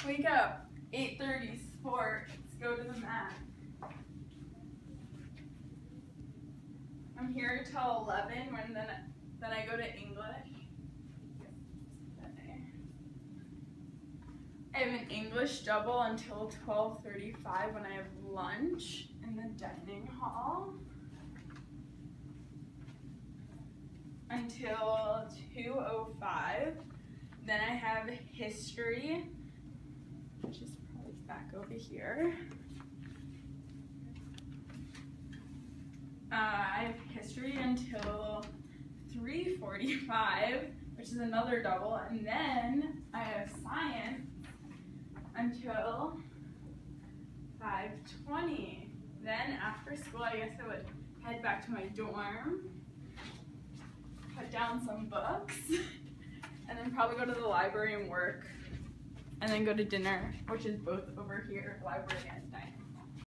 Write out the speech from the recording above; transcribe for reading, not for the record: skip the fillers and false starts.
Wake up. 8:30, sports. Go to the mat. I'm here till 11 when then I go to English. I have an English double until 12:35 when I have lunch in the dining hall. Until 2:05. Then I have history, which is probably back over here. I have history until 3:45, which is another double, and then I have science until 5:20. Then after school, I guess I would head back to my dorm, put down some books, and then probably go to the library and work, and then go to dinner, which is both over here, library and